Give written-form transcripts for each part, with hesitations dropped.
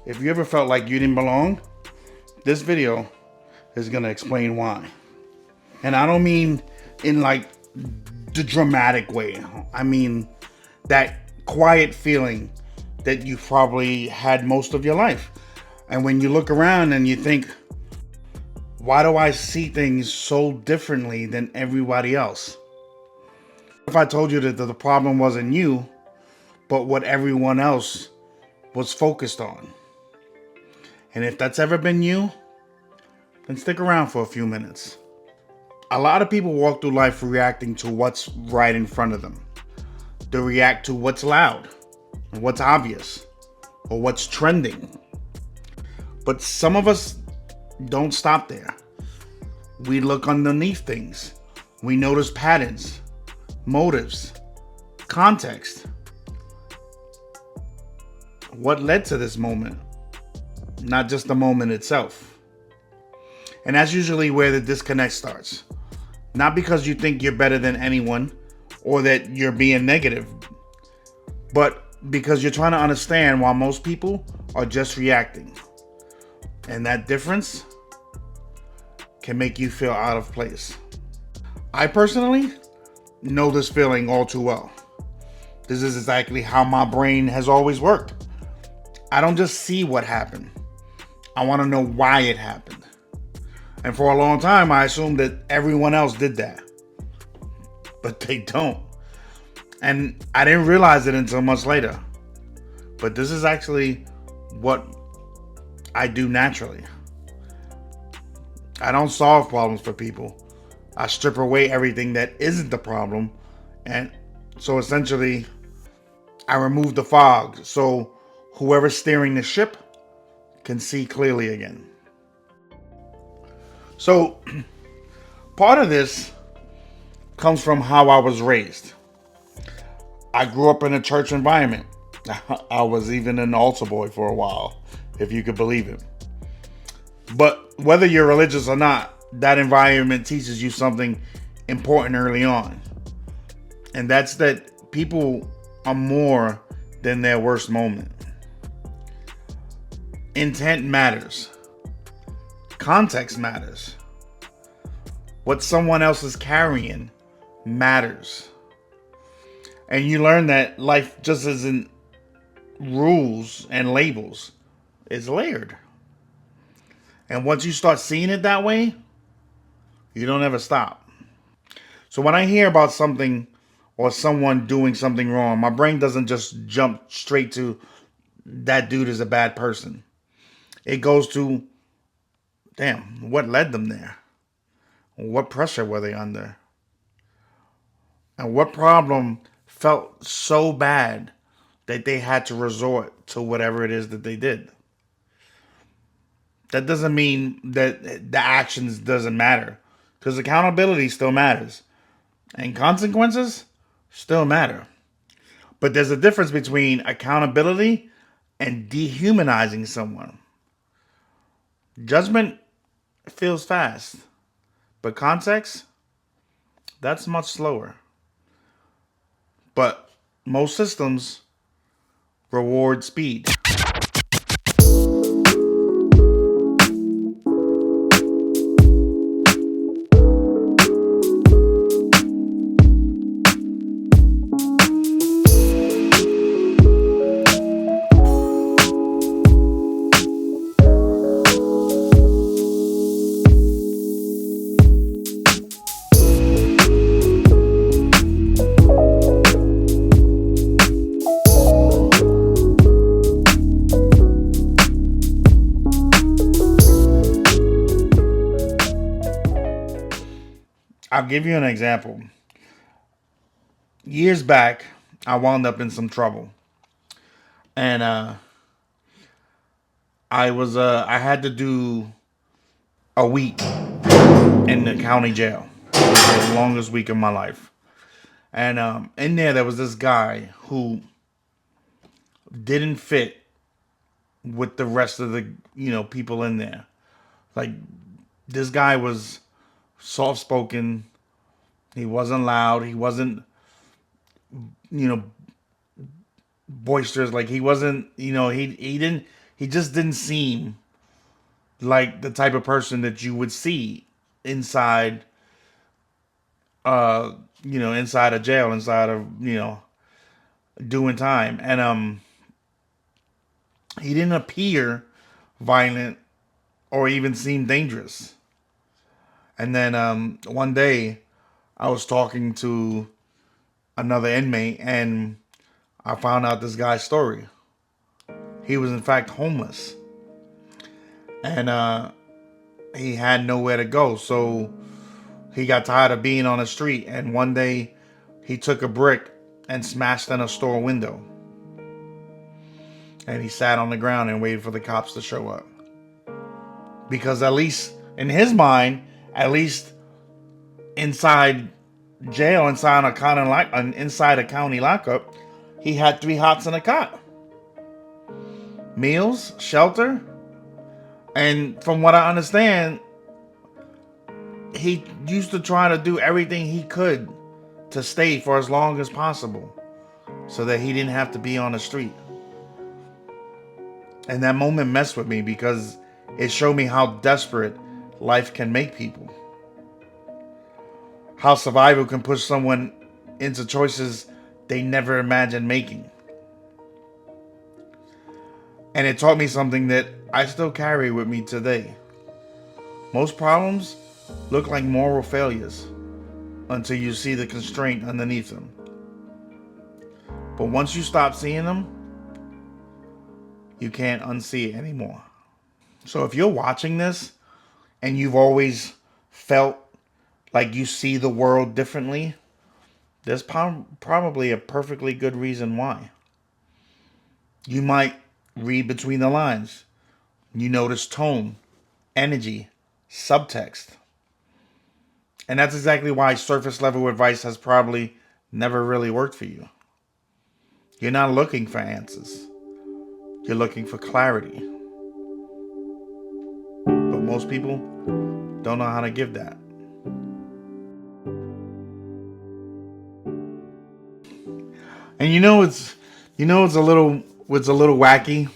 If you ever felt like you didn't belong, this video is going to explain why. And I don't mean in like the dramatic way. I mean that quiet feeling that you probably had most of your life. And when you look around and you think, why do I see things so differently than everybody else? If I told you that the problem wasn't you, but what everyone else was focused on. And if that's ever been you, then stick around for a few minutes. A lot of people walk through life reacting to what's right in front of them. They react to what's loud, what's obvious, or what's trending. But some of us don't stop there. We look underneath things. We notice patterns, motives, context. What led to this moment? Not just the moment itself. And that's usually where the disconnect starts. Not because you think you're better than anyone or that you're being negative, but because you're trying to understand why most people are just reacting. And that difference can make you feel out of place. I personally know this feeling all too well. This is exactly how my brain has always worked. I don't just see what happened. I want to know why it happened. And for a long time, I assumed that everyone else did that. But they don't. And I didn't realize it until much later. But this is actually what I do naturally. I don't solve problems for people. I strip away everything that isn't the problem. And so essentially, I remove the fog. So whoever's steering the ship can see clearly again. So part of this comes from how I was raised. I grew up in a church environment. I was even an altar boy for a while, if you could believe it. But whether you're religious or not, that environment teaches you something important early on. And that's that people are more than their worst moment. Intent matters. Context matters. What someone else is carrying matters. And you learn that life just isn't rules and labels. It's layered. And once you start seeing it that way, you don't ever stop. So when I hear about something or someone doing something wrong, my brain doesn't just jump straight to that dude is a bad person. It goes to, damn, what led them there? What pressure were they under? And what problem felt so bad that they had to resort to whatever it is that they did? That doesn't mean that the actions doesn't matter, because accountability still matters and consequences still matter. But there's a difference between accountability and dehumanizing someone. Judgment feels fast, but context, that's much slower. But most systems reward speed. I'll give you an example. Years back, I wound up in some trouble, and I had to do a week in the county jail. It was the longest week of my life. And in there was this guy who didn't fit with the rest of the people in there. Like, this guy was soft spoken. He wasn't loud. He wasn't boisterous. Like, he wasn't he just didn't seem like the type of person that you would see inside inside a jail, inside of doing time. And he didn't appear violent or even seem dangerous. And then one day I was talking to another inmate, and I found out this guy's story. He was in fact homeless, and he had nowhere to go. So he got tired of being on the street, and one day he took a brick and smashed in a store window. And he sat on the ground and waited for the cops to show up. Because at least in his mind, at least inside jail, inside a county lockup, he had 3 hots and a cot. Meals, shelter, and from what I understand, he used to try to do everything he could to stay for as long as possible so that he didn't have to be on the street. And that moment messed with me because it showed me how desperate life can make people. How survival can push someone into choices they never imagined making. And it taught me something that I still carry with me today. Most problems look like moral failures until you see the constraint underneath them. But once you stop seeing them, you can't unsee it anymore. So if you're watching this and you've always felt like you see the world differently, there's probably a perfectly good reason why. You might read between the lines. You notice tone, energy, subtext. And that's exactly why surface level advice has probably never really worked for you. You're not looking for answers. You're looking for clarity. But most people don't know how to give that. And it's a little wacky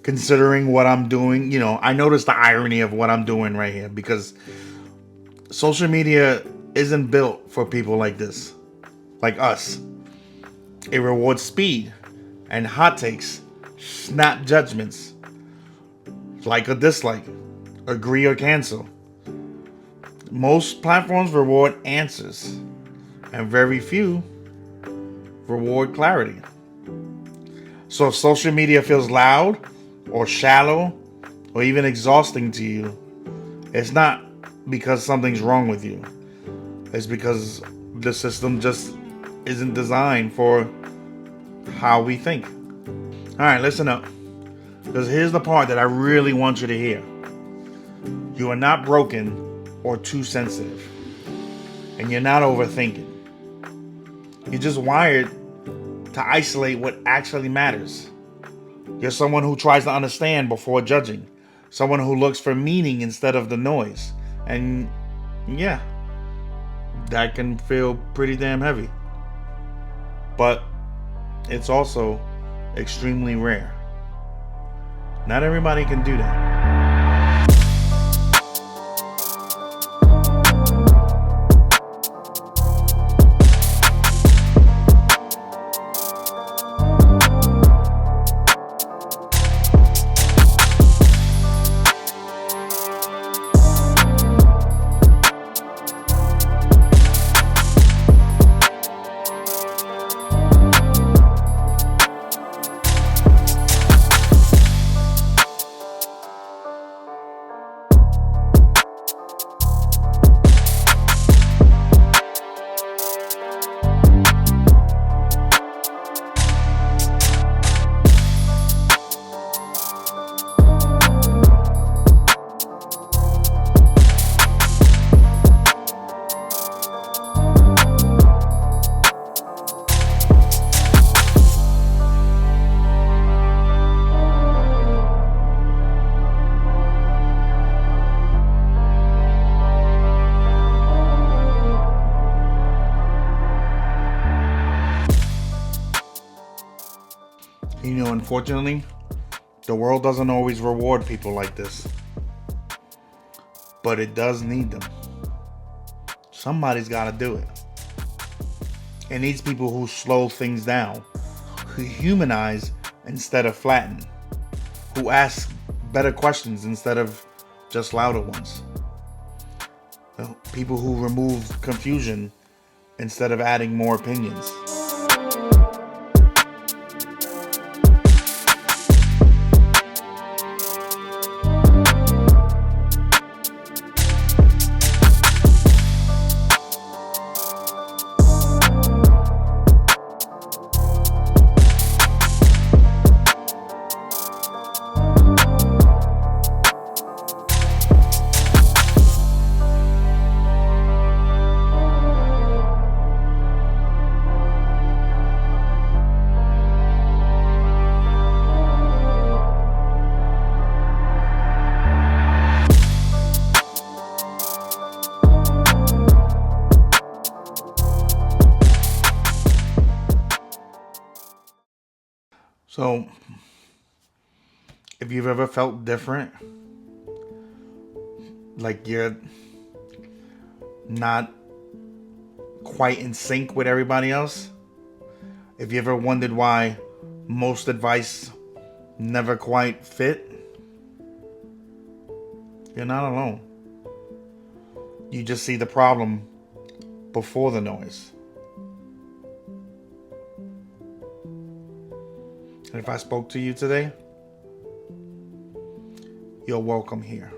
considering what I'm doing. I noticed the irony of what I'm doing right here, because social media isn't built for people like this, like us. It rewards speed and hot takes, snap judgments, like or dislike, agree or cancel. Most platforms reward answers, and very few reward clarity. So if social media feels loud or shallow or even exhausting to you, it's not because something's wrong with you. It's because the system just isn't designed for how we think. All right, listen up. Because here's the part that I really want you to hear. You are not broken or too sensitive. And you're not overthinking. You're just wired to isolate what actually matters. You're someone who tries to understand before judging. Someone who looks for meaning instead of the noise. And yeah, that can feel pretty damn heavy. But it's also extremely rare. Not everybody can do that. Unfortunately, the world doesn't always reward people like this. But it does need them. Somebody's got to do it. It needs people who slow things down, who humanize instead of flatten, who ask better questions instead of just louder ones. People who remove confusion instead of adding more opinions. So, if you've ever felt different, like you're not quite in sync with everybody else, if you ever wondered why most advice never quite fit, you're not alone. You just see the problem before the noise. And if I spoke to you today, you're welcome here.